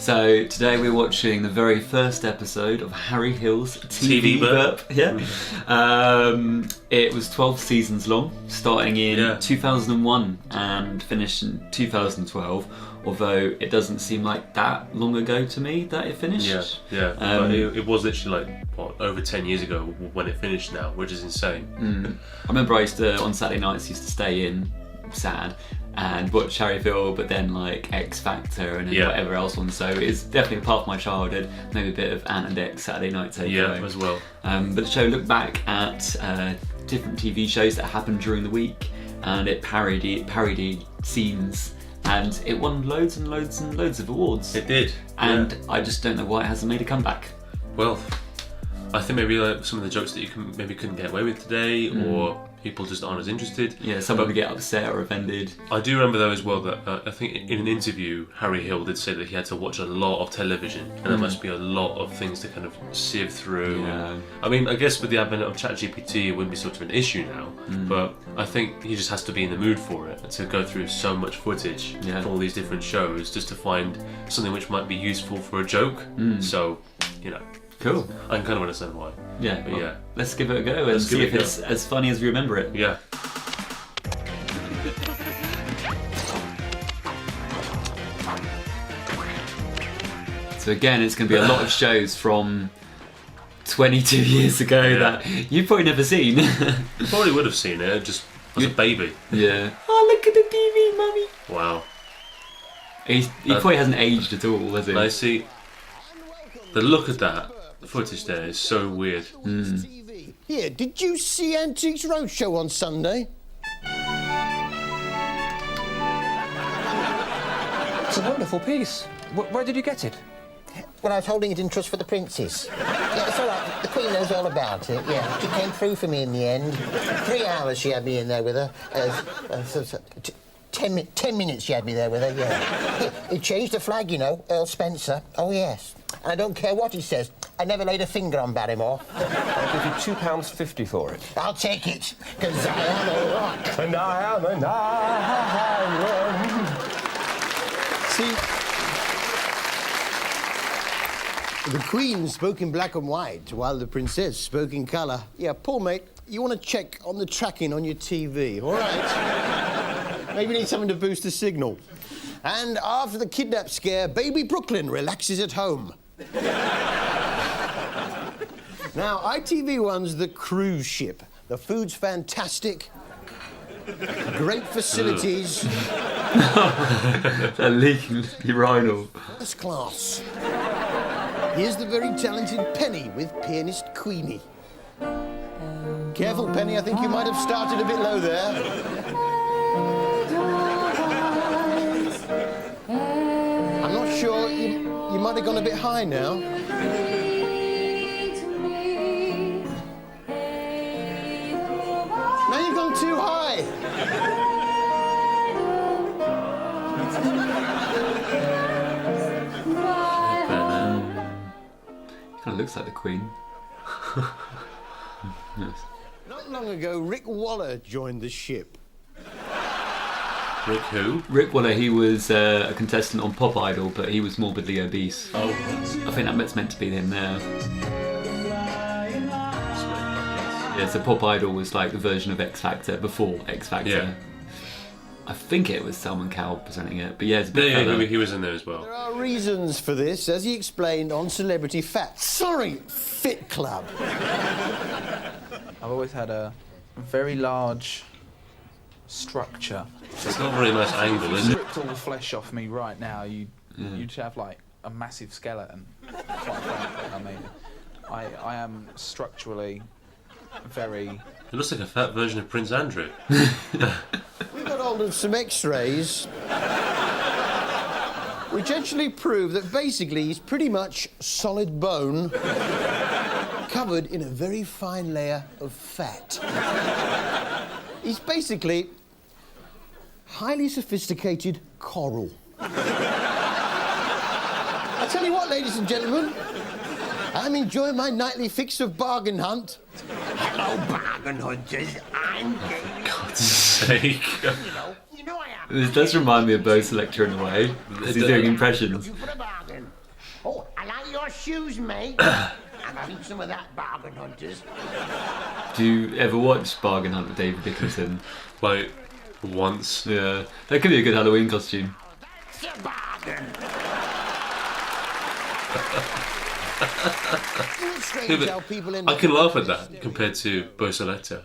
So today we're watching the very first episode of Harry Hill's TV Burp. Yeah. It was 12 seasons long, starting in 2001 and finished in 2012. Although it doesn't seem like that long ago to me that it finished. But it was literally over 10 years ago when it finished now, which is insane. I remember I used to, on Saturday nights, used to stay in, sad, and watch Harry Hill, but then like X Factor and then whatever else on. So it's definitely a part of my childhood. Maybe a bit of Ant and Dec Saturday night takeaway. Yeah, as well. But the show looked back at different TV shows that happened during the week, and it parodied scenes. And it won loads and loads and loads of awards. It did. And I just don't know why it hasn't made a comeback. Well, I think maybe some of the jokes that you couldn't get away with today, or people just aren't as interested. Yeah, some people get upset or offended. I do remember though as well that I think in an interview, Harry Hill did say that he had to watch a lot of television, and there must be a lot of things to kind of sieve through. Yeah. I mean, I guess with the advent of ChatGPT, it wouldn't be sort of an issue now, but I think he just has to be in the mood for it, to go through so much footage from all these different shows just to find something which might be useful for a joke. So, Cool. I can kind of understand why. Yeah. But well, let's give it a go and see if it's as funny as we remember it. Yeah. So again, it's going to be a lot of shows from 22 years ago that you've probably never seen. You probably would have seen it just as a baby. Yeah. Oh, look at the TV, mummy. Wow. He probably hasn't aged at all, has he? I see. The look at that footage there is so weird. Here, did you see Antiques Roadshow on Sunday? It's a wonderful piece. Where did you get it? Well, I was holding it in trust for the princess. Yeah, it's all right. The Queen knows all about it. Yeah, she came through for me in the end. 3 hours she had me in there with her. 10 minutes she had me there with her, yeah. He changed the flag, Earl Spencer. Oh, yes. And I don't care what he says. I never laid a finger on Barrymore. I'll give you £2.50 for it. I'll take it, because I am a rock. And I am an iron. See, the Queen spoke in black and white, while the Princess spoke in colour. Yeah, Paul, mate, you want to check on the tracking on your TV, all right? Maybe you need something to boost the signal. And after the kidnap scare, baby Brooklyn relaxes at home. Now, ITV1's The Cruise Ship. The food's fantastic. Great facilities. That leaking urinal. First class. Here's the very talented Penny with pianist Queenie. Careful, Penny, I think you might have started a bit low there. I'm not sure, you might have gone a bit high now. Now you've gone too high. Kind of looks like the Queen. Yes. Not long ago, Rick Waller joined the ship. Rick who? Rick Waller, he was a contestant on Pop Idol, but he was morbidly obese. Oh. I think that's meant to be him there. Yeah, so Pop Idol was like the version of X Factor before X Factor. Yeah. I think it was Salman Cowell presenting it, but yeah, it's a bit Yeah, further. he was in there as well. There are reasons for this, as he explained on Celebrity Fit Club. I've always had a very large structure. It's not a very nice angle, is it? Stripped all the flesh off me right now, you'd have like a massive skeleton. Quite frankly, I mean, I am structurally very... It looks like a fat version of Prince Andrew. We got hold of some X-rays, which actually prove that basically he's pretty much solid bone covered in a very fine layer of fat. He's basically highly sophisticated coral. I tell you what, ladies and gentlemen, I'm enjoying my nightly fix of bargain hunt. Hello, bargain hunters. I'm God's sake. You know I am. This does remind me of Bo Selector in a way, because he's doing impressions. Looking for a bargain. Oh, I like your shoes, mate. I'm having some of that, Bargain Hunters. Do you ever watch Bargain Hunt with David Dickinson? Like, once. Yeah. That could be a good Halloween costume. That's a bargain. Isn't it strange how people end I can laugh at that compared to Bosaletta.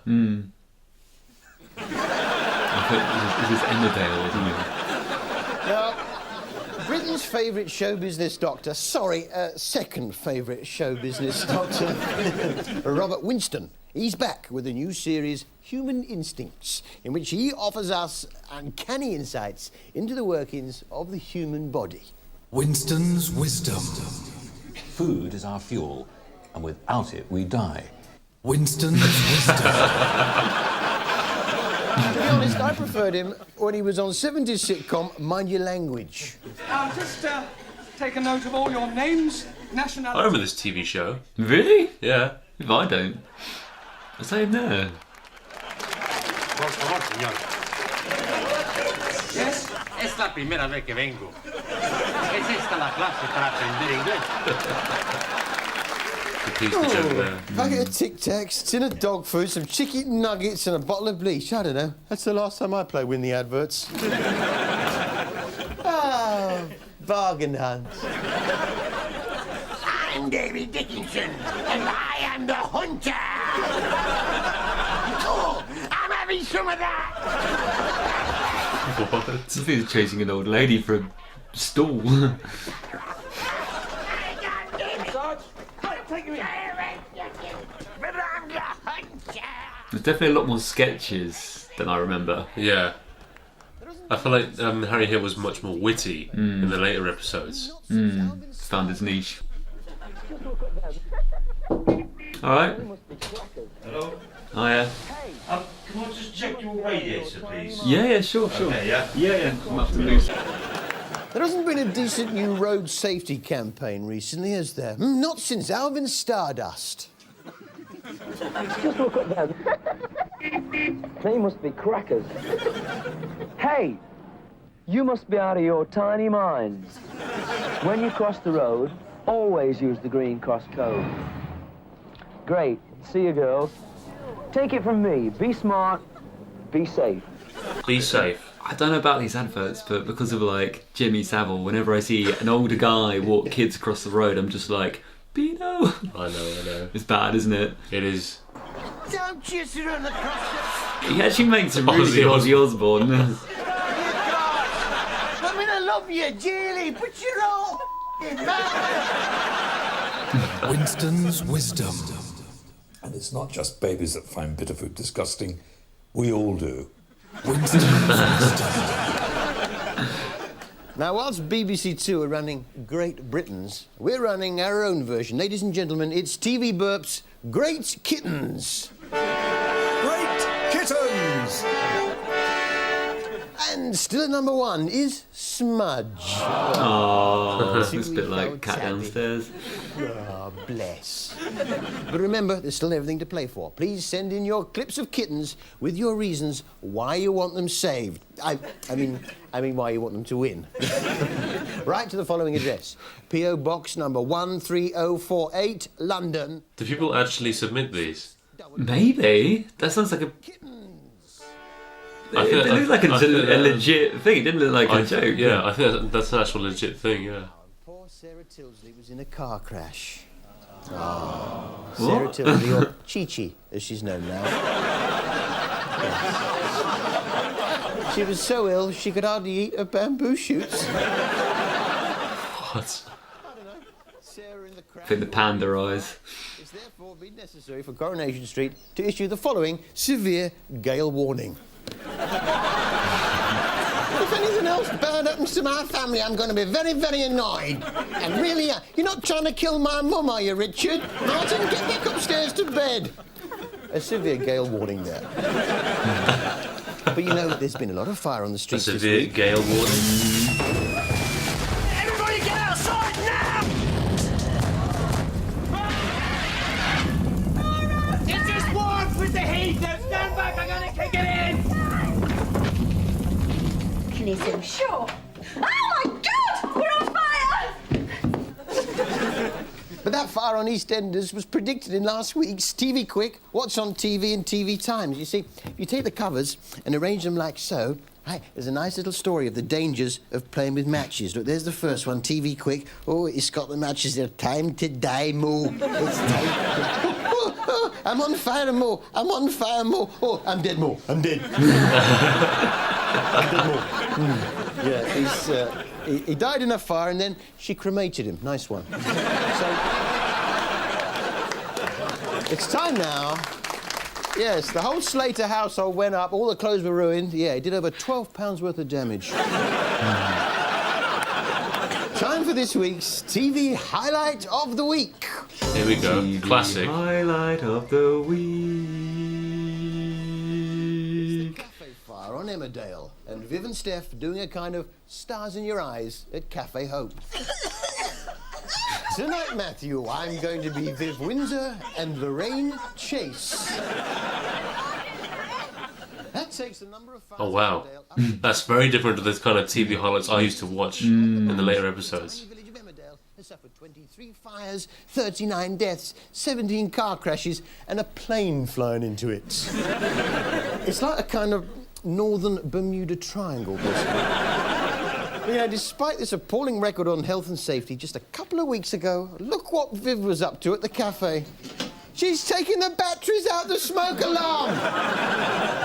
I think this is Emmerdale, isn't it? Now, Britain's favourite show business doctor, second favourite show business doctor, Robert Winston. He's back with a new series, Human Instincts, in which he offers us uncanny insights into the workings of the human body. Winston's Wisdom. Food is our fuel, and without it we die. Winston's Wisdom. To be honest, I preferred him when he was on 70s sitcom Mind Your Language. Just take a note of all your names, nationality... I remember this TV show. Really? Yeah. If I don't. I say him there. Yes? Es la primera vez que vengo. Es esta la clase para aprender inglés. Packet of Tic Tacs, tin of dog food, some chicken nuggets and a bottle of bleach. I don't know. That's the last time I play Win the Adverts. Oh, Bargain Hunt. I'm David Dickinson, and I am the hunter. Oh, I'm having some of that. What? It's as if he's chasing an old lady for a stool. There's definitely a lot more sketches than I remember. Yeah. I feel like Harry Hill was much more witty in the later episodes. Found his niche. Alright. Hello? Oh yeah. Can I just check your radiator, please? Yeah, sure. Okay, yeah? Yeah. I'm up to loose. There hasn't been a decent new road safety campaign recently, has there? Not since Alvin Stardust. Just look at them. They must be crackers. Hey, you must be out of your tiny minds. When you cross the road, always use the green cross code. Great. See you, girls. Take it from me. Be smart. Be safe. Be safe. I don't know about these adverts, but because of like Jimmy Savile, whenever I see an older guy walk kids across the road, I'm just like, Beano. I know. It's bad, isn't it? It is. Don't just run across the... He actually makes a really good Ozzy Osbourne. I mean, I love you dearly, but you're all mad. Winston's Wisdom. And it's not just babies that find bitter food disgusting. We all do. Winston's Wisdom. Now, whilst BBC Two are running Great Britain's, we're running our own version. Ladies and gentlemen, it's TV Burp's Great Kittens. Great Kittens! And still at number one is Smudge. Oh, it's a bit like Cat Downstairs. Oh, bless. But remember, there's still everything to play for. Please send in your clips of kittens with your reasons why you want them saved. I mean why you want them to win. Write to the following address. P.O. Box number 13048, London. Do people actually submit these? Maybe. That sounds like a... It looked like a legit thing. It didn't look like a joke. Yeah, I think that's an actual legit thing, yeah. Poor Sarah Tilsley was in a car crash. Oh. Sarah Tilsley, or Chi-Chi, as she's known now. Yes. She was so ill, she could hardly eat her bamboo shoots. What? I don't know. Sarah in the crash. I think the panda eyes. It's therefore been necessary for Coronation Street to issue the following severe gale warning. If anything else bad happens to my family, I'm going to be very, very annoyed. And really, you're not trying to kill my mum, are you, Richard? Martin, get back upstairs to bed. A severe gale warning there. But you know, there's been a lot of fire on the streets this week. A severe gale warning? Everybody get outside now! It just warms with the heat. Now stand back. I'm gonna kick it in. Sure. Oh my God! We're on fire! But that fire on EastEnders was predicted in last week's TV Quick, What's on TV and TV Times. You see, if you take the covers and arrange them like so, right, there's a nice little story of the dangers of playing with matches. Look, there's the first one, TV Quick. Oh, it's got the matches there. Time to die, Moo. It's time to... I'm on fire, Moo. I'm on fire, Moo. Oh, I'm dead, Moo. I'm dead. I'm dead, Moo. Yeah, he died in a fire and then she cremated him. Nice one. So, it's time now. Yes, the whole Slater household went up, all the clothes were ruined. Yeah, he did over £12 worth of damage. Time for this week's TV Highlight of the Week. Here we go, TV classic. Highlight of the week. Cafe fire on Emmerdale, and Viv and Steph doing a kind of stars in your eyes at Cafe Hope. Tonight, Matthew, I'm going to be Viv Windsor and Lorraine Chase. That takes the number of fires. Oh wow, that's very different to the kind of TV highlights I used to watch in the later episodes. Village of Emmerdale has suffered 23 fires, 39 deaths, 17 car crashes, and a plane flying into it. It's like a kind of northern Bermuda Triangle, basically. You know, despite this appalling record on health and safety, just a couple of weeks ago, look what Viv was up to at the cafe. She's taking the batteries out the smoke alarm.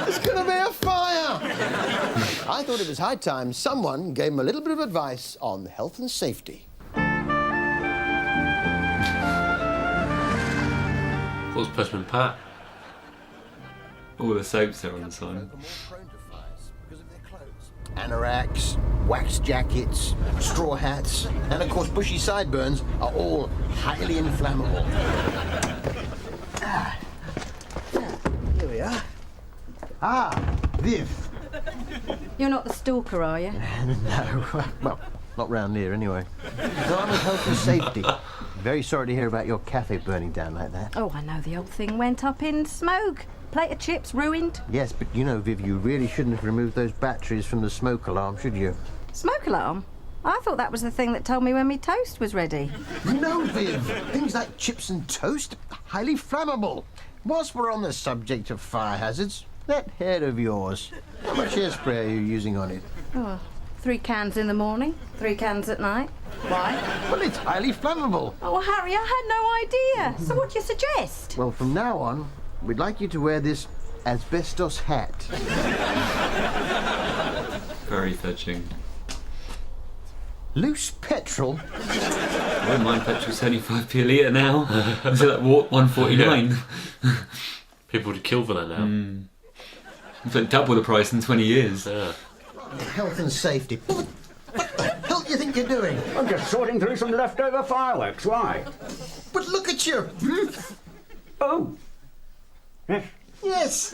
It's going to be a fire. I thought it was high time someone gave him a little bit of advice on health and safety. What's Postman Pat? All the soaps are on the sign. Anoraks, wax jackets, straw hats, and of course bushy sideburns are all highly inflammable. Here we are. Viv. You're not the stalker, are you? No, well, not round here anyway. No, I'm with health and safety. Very sorry to hear about your cafe burning down like that. Oh, I know, the whole thing went up in smoke. Plate of chips ruined. Yes, but you know, Viv, you really shouldn't have removed those batteries from the smoke alarm, should you? Smoke alarm? I thought that was the thing that told me when my toast was ready. No, Viv. Things like chips and toast, highly flammable. Whilst we're on the subject of fire hazards, that hair of yours, how much hairspray are you using on it? Oh, 3 cans in the morning, 3 cans at night. Why? Well, it's highly flammable. Oh, Harry, I had no idea. So what do you suggest? Well, from now on, we'd like you to wear this asbestos hat. Very fetching. Loose petrol? I don't mind petrol 75p a litre now. Is it like what, 149? Yeah. People would kill for that now. It's like double the price in 20 years. Yeah. Health and safety. What the hell do you think you're doing? I'm just sorting through some leftover fireworks. Why? But look at you. Oh. Yes. Yes.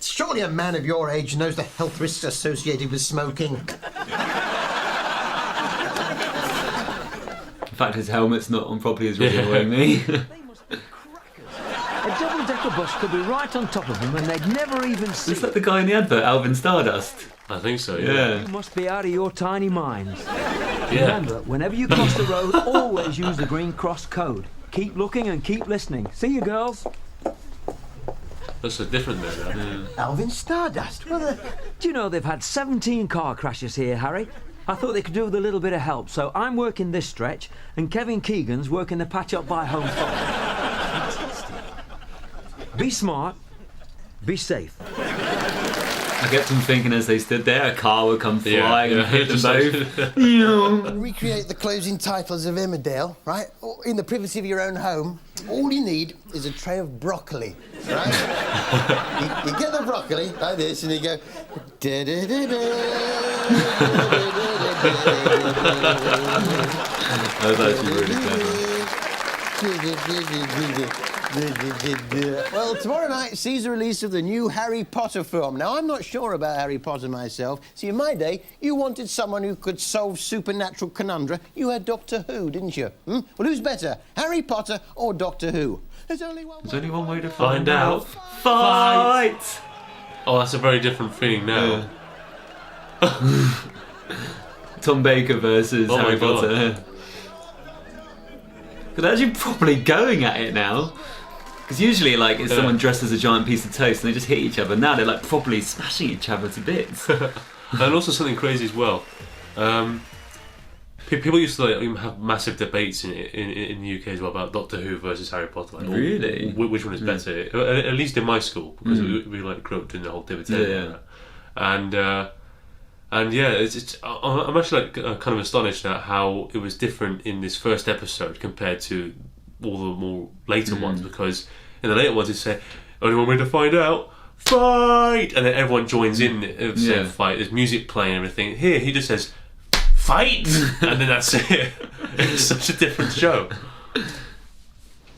Surely a man of your age knows the health risks associated with smoking. In fact, his helmet's not on properly is really annoying me. A double-decker bus could be right on top of them and they'd never even see Is that the guy in the advert, Alvin Stardust? I think so, You must be out of your tiny minds. Yeah. Remember, whenever you cross the road, always use the green cross code. Keep looking and keep listening. See you, girls. That's so different there, though. Alvin Stardust? Do you know they've had 17 car crashes here, Harry? I thought they could do with a little bit of help, so I'm working this stretch, and Kevin Keegan's working the patch up by home farm. Be smart, be safe. I kept them thinking as they stood there, a car would come flying and hit them both. Recreate the closing titles of Emmerdale, right? In the privacy of your own home. All you need is a tray of broccoli, right? you get the broccoli like this, and you go. That's actually really clever. Well, tomorrow night sees the release of the new Harry Potter film. Now, I'm not sure about Harry Potter myself. See, in my day, you wanted someone who could solve supernatural conundra. You had Doctor Who, didn't you? Well, who's better, Harry Potter or Doctor Who? There's only one way to find out. Fight! Oh, that's a very different feeling now. Yeah. Tom Baker versus Harry Potter. They're actually properly going at it now. Because usually, like, it's someone dressed as a giant piece of toast and they just hit each other. Now they're like properly smashing each other to bits. And also something crazy as well. People used to like have massive debates in the UK as well about Doctor Who versus Harry Potter. Like, really? Which one is better? At least in my school, because we like grew up doing the whole debate. And yeah, I'm actually like kind of astonished at how it was different in this first episode compared to all the more later ones, because in the later ones it say, "Only one way to find out, fight!" and then everyone joins in saying fight. There's music playing and everything. Here he just says fight, and then that's it. It's such a different show.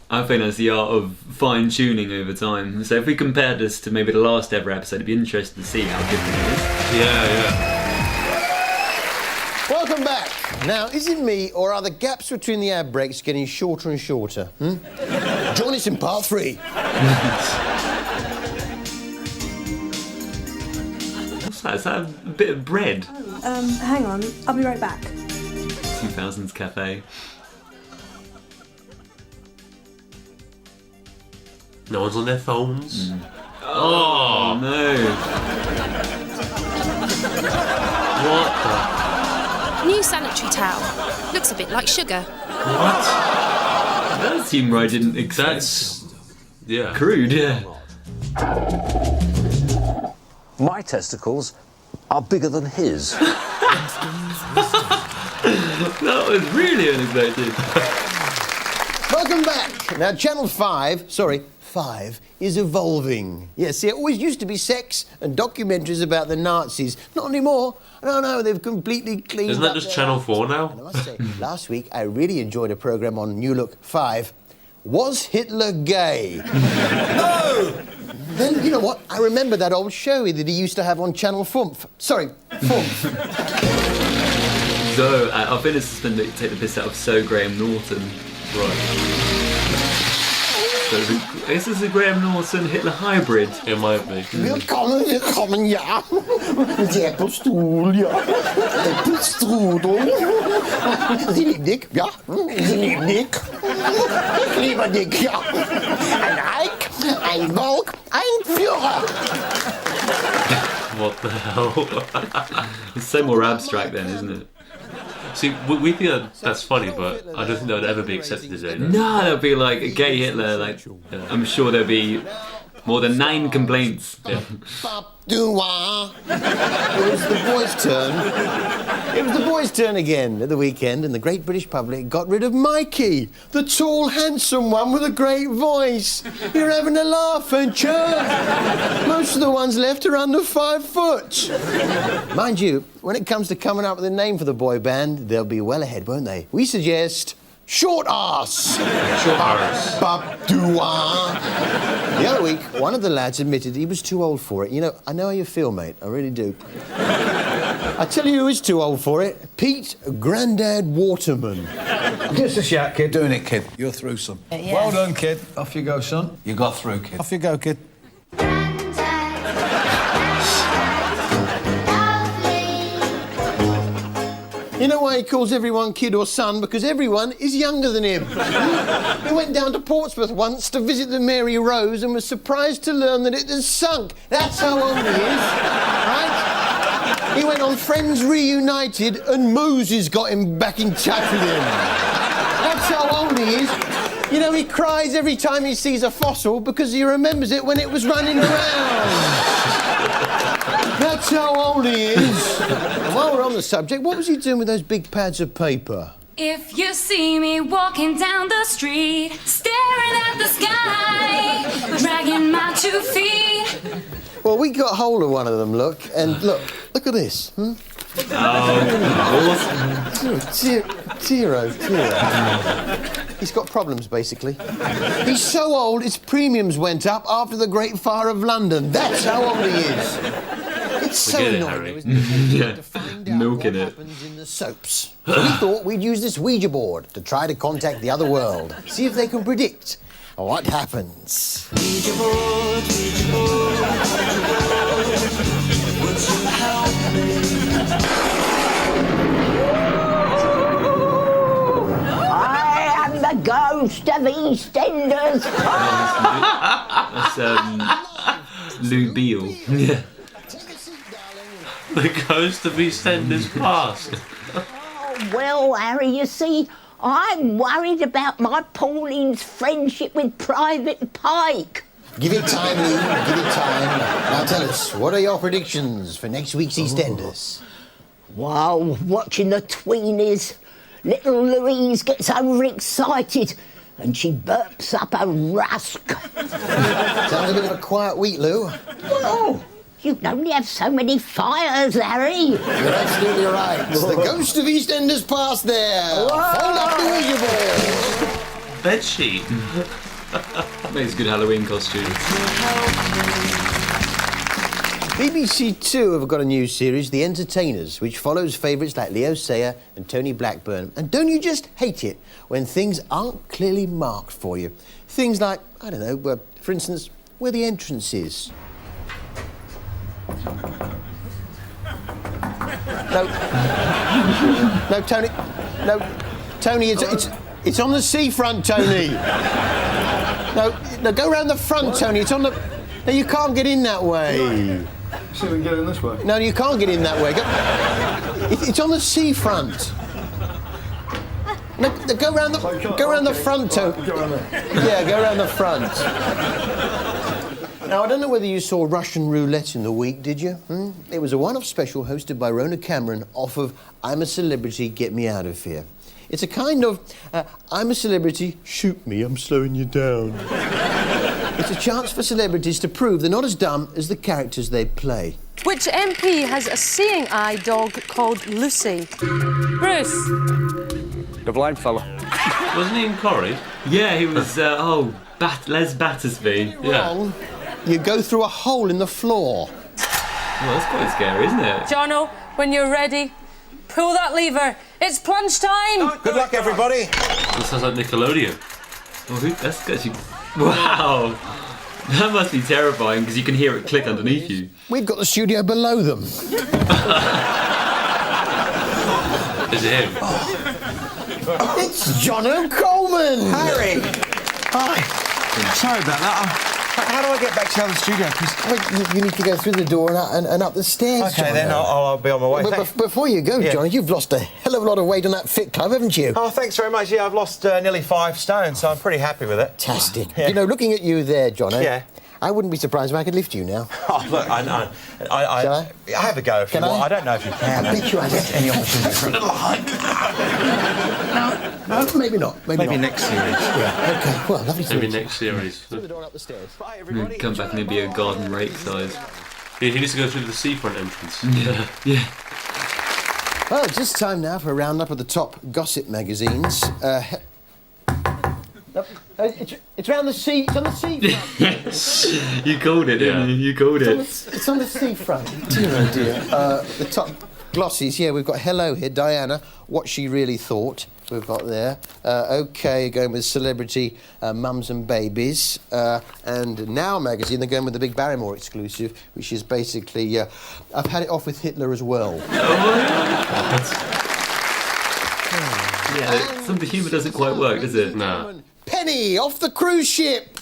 I think that's the art of fine tuning over time. So if we compared this to maybe the last ever episode, it'd be interesting to see how different it is. Yeah. Welcome back. Now, is it me, or are the gaps between the ad breaks getting shorter and shorter? Join us in part 3. What's that? Is that a bit of bread? Hang on, I'll be right back. 2000s cafe. No one's on their phones. Oh no! What the? New sanitary towel. Looks a bit like sugar. What? That seemed right. Didn't expect. Yeah. Crude. Yeah. My testicles are bigger than his. That was really unexpected. Welcome back. Now, Channel 5 is evolving. Yes, it always used to be sex and documentaries about the Nazis. Not anymore. No, they've completely cleaned Isn't that up just their Channel house. 4 now? And I must say, last week I really enjoyed a programme on New Look 5. Was Hitler gay? No! Then, you know what? I remember that old show that he used to have on Channel 4. Sorry, 4. So, I think this has been to take the piss out of So Graham Norton. Right. So, this is a Graham Norton Hitler hybrid. It might be. Willkommen, ja. Der Pistol, ja. Der Pistol. Sie lieben dich, ja. Sie lieben dich. Ich liebe dich, ja. Ein Reich, ein Volk, ein Führer. What the hell? It's so more abstract then, isn't it? See, we think that's funny, but I don't think that would ever be accepted today. No? No, there'll be like a gay Hitler. Like, I'm sure there'll be more than 9 complaints. Yeah. It was the boys' turn. It was the boys' turn again at the weekend, and the great British public got rid of Mikey, the tall, handsome one with a great voice. You're having a laugh, ain't you? Most of the ones left are under 5 foot. Mind you, when it comes to coming up with a name for the boy band, they'll be well ahead, won't they? We suggest Short Arse. Short Arse. The other week, one of the lads admitted he was too old for it. You know, I know how you feel, mate. I really do. I tell you who is too old for it. Pete Grandad Waterman. Just a shout, kid. Doing it, kid. You're through, son. Yeah. Well done, kid. Off you go, son. You got through, kid. Off you go, kid. You know why he calls everyone kid or son? Because everyone is younger than him. He went down to Portsmouth once to visit the Mary Rose and was surprised to learn that it has sunk. That's how old he is, right? He went on Friends Reunited and Moses got him back in touch with him. That's how old he is. You know, he cries every time he sees a fossil because he remembers it when it was running around. That's how old he is. And while we're on the subject, what was he doing with those big pads of paper? If you see me walking down the street, staring at the sky, dragging my 2 feet. Well, we got hold of one of them, look, and look at this. Tiro. He's got problems, basically. He's so old, his premiums went up after the Great Fire of London. That's how old he is. It's so annoying, though, isn't it? Yeah, to find out milking what it. happens in the soaps. So we thought we'd use this Ouija board to try to contact the other world, see if they can predict what happens. Ouija board, Ouija board, would you help me? I am the The ghost of EastEnders. That's Lou Beale. Yeah. The ghost of EastEnders past. Oh, well, Harry, you see, I'm worried about my Pauline's friendship with Private Pike. Give it time, Lou. Give it time. Now tell us, what are your predictions for next week's EastEnders? Well, watching the tweenies, little Louise gets overexcited and she burps up a rusk. Sounds a bit of a quiet week, Lou. Well, you can only have so many fires, Harry. You're absolutely right. It's the ghost of EastEnders past there. Fold up the Ouija board. Bedsheet. Makes a good Halloween costume. BBC Two have got a new series, The Entertainers, which follows favourites like Leo Sayer and Tony Blackburn. And don't you just hate it when things aren't clearly marked for you? Things like, I don't know, for instance, where the entrance is. No. No, Tony. No, Tony, it's on the seafront, Tony. No, go round the front, Tony. It's on the... No, you can't get in that way. So we can get in this way? No, you can't get in that way. It's on the seafront. No, go round the front, Tony. Go around there. Yeah, go round the front. Now, I don't know whether you saw Russian Roulette in the week, did you? It was a one-off special hosted by Rona Cameron off of I'm a Celebrity, Get Me Out of Here. It's a kind of I'm a celebrity, shoot me, I'm slowing you down. It's a chance for celebrities to prove they're not as dumb as the characters they play. Which MP has a seeing eye dog called Lucy? Bruce. The blind fella. Wasn't he in Corrie? Yeah, he was, Les Battersby. Wrong. You go through a hole in the floor. Well, that's quite scary, isn't it? Jono, when you're ready, pull that lever. It's plunge time. Good luck, everybody. That sounds like Nickelodeon. Oh, that's actually... Wow. That must be terrifying because you can hear it click underneath you. We've got the studio below them. Is it him? It's Jono Coleman. Harry. Hi. Sorry about that. How do I get back to the other studio? You need to go through the door and up the stairs. Okay, Jono. then I'll be on my way. But before you go, Jono, you've lost a hell of a lot of weight on that fit club, haven't you? Oh, thanks very much. Yeah, I've lost nearly 5 stone, so I'm pretty happy with it. Fantastic. Yeah. You know, looking at you there, Jono, yeah. I wouldn't be surprised if I could lift you now. Oh, look, I know. I have a go if you want. I don't know if you can. I bet you I get any opportunity for a little hike. No, maybe not. Maybe next series. Yeah, OK. Well, lovely to Maybe meet you. next series. Through the door up the stairs. Bye, everybody. Come back and it'd be a garden rake size. Yeah, he needs to go through the seafront entrance. Yeah. Well, it's just time now for a roundup of the top gossip magazines. It's around the sea. It's on the seafront. Yes. You called it, didn't you? You called it. It's on the seafront. Dear, oh dear. The top glossies. Yeah, we've got Hello here, Diana. What she really thought. We've got there. OK, going with celebrity mums and babies. And Now magazine, they're going with the big Barrymore exclusive, which is basically I've had it off with Hitler as well. Yeah, some of the humour doesn't quite work, does it? No. Penny off the cruise ship.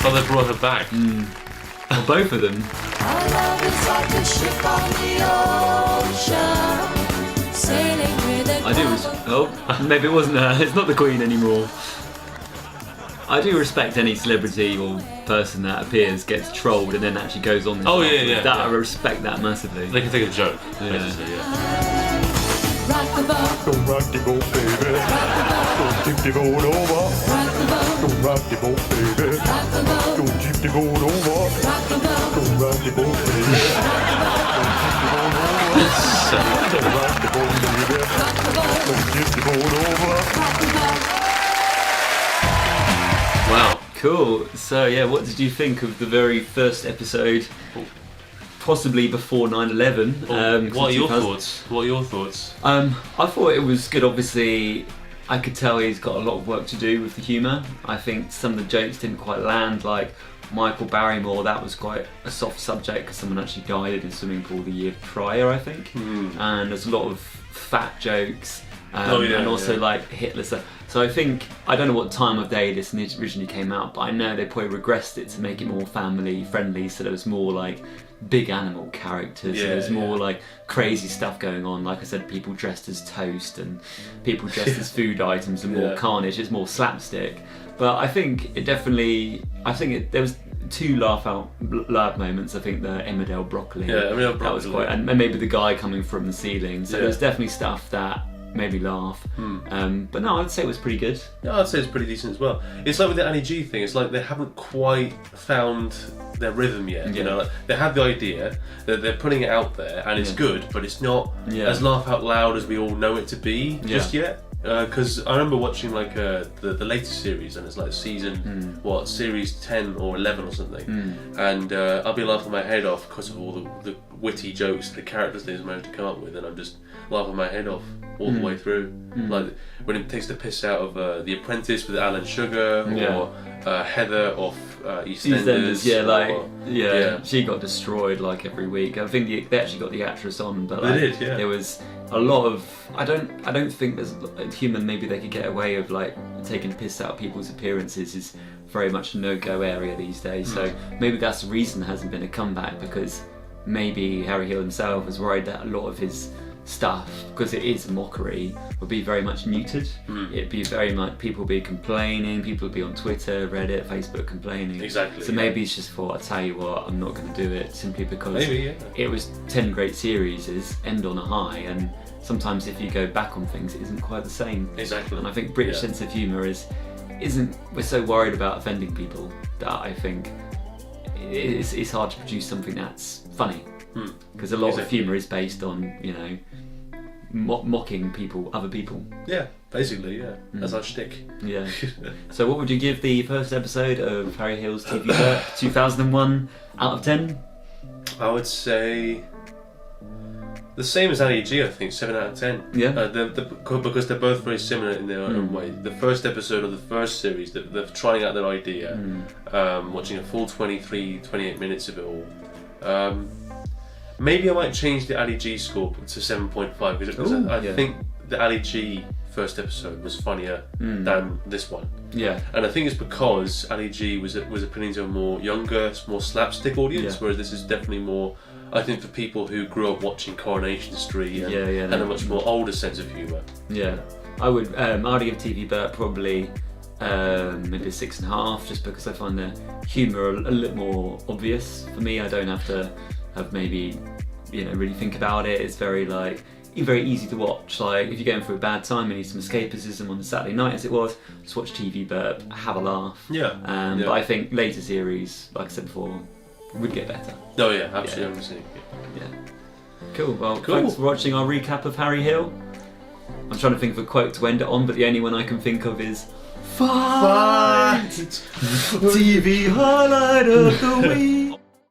Oh, they brought her back. Well, both of them. Our love is like a ship on the ocean, sailing with a Maybe it wasn't her. It's not the Queen anymore. I do respect any celebrity or person that appears, gets trolled, and then actually goes on. Oh, yeah. I respect that massively. They can take a joke. Yeah. rock the boat. Don't rock the boat, baby. Don't tip the boat over. Don't rock the boat, baby. Don't tip the boat over. Don't rock the boat, baby. Don't rock the boat, baby. Don't tip the boat over. Wow, cool. So yeah, what did you think of the very first episode? Possibly before 9/11. What are your thoughts? I thought it was good. Obviously, I could tell he's got a lot of work to do with the humour. I think some of the jokes didn't quite land, like Michael Barrymore. That was quite a soft subject because someone actually died in a swimming pool the year prior, I think. And there's a lot of fat jokes. and also like Hitler stuff. So I think, I don't know what time of day this originally came out, but I know they probably regressed it to make it more family friendly, so there was more like big animal characters, there was more like crazy stuff going on, like I said, people dressed as toast and people dressed as food items and more carnage. It's more slapstick, but I think it definitely, there was 2 laugh out loud moments. I think the Emmerdale broccoli, that was quite, and maybe the guy coming from the ceiling, so there's definitely stuff that made me laugh. But no, I'd say it was pretty good. Yeah, I'd say it's pretty decent as well. It's like with the Ali G thing, it's like they haven't quite found their rhythm yet. You know, like they have the idea, they're putting it out there, and it's good, but it's not as laugh out loud as we all know it to be just yet. Because I remember watching like the latest series, and it's like season series 10 or 11 or something, and I'll be laughing my head off because of all the witty jokes the characters they've managed to come up with, and I'm just laughing my head off all the way through. Like when it takes the piss out of The Apprentice with Alan Sugar, or Heather off EastEnders. She got destroyed like every week. I think they actually got the actress on, but they did, there was a lot of, I don't think there's human, maybe they could get away with like taking the piss out of people's appearances is very much a no-go area these days. So maybe that's the reason there hasn't been a comeback, because maybe Harry Hill himself was worried that a lot of his stuff, because it is a mockery, would be very much neutered. It'd be very much, people would be complaining, people would be on Twitter, Reddit, Facebook complaining. Exactly. So maybe it's just thought, I'll tell you what, I'm not going to do it, simply because it was 10 great series, end on a high, and sometimes if you go back on things, it isn't quite the same. Exactly. And I think British sense of humour we're so worried about offending people that I think it's hard to produce something that's funny. Because a lot of humour is based on, you know, mocking people, other people. Yeah, basically, that's our shtick. Yeah. So what would you give the first episode of Harry Hill's TV Burp 2001 out of 10? I would say the same as Ali G, I think, 7 out of 10. Yeah. Because they're both very similar in their own way. The first episode of the first series, they're trying out their idea, watching a full 28 minutes of it all. Maybe I might change the Ali G score to 7.5 because I think the Ali G first episode was funnier than this one. Yeah. And I think it's because Ali G was appealing to a more younger, more slapstick audience, whereas this is definitely more, I think, for people who grew up watching Coronation Street and a much more older sense of humour. Yeah. I would give TV Burp probably maybe a 6.5, just because I find the humour a little more obvious for me. I don't have to maybe, you know, really think about it. It's very easy to watch. Like if you're going through a bad time and need some escapism on a Saturday night, as it was, just watch TV Burp, have a laugh. But I think later series, like I said before, would get better. Oh yeah, absolutely. Yeah. Cool. Well, thanks for watching our recap of Harry Hill. I'm trying to think of a quote to end it on, but the only one I can think of is Fight! TV highlight of the week.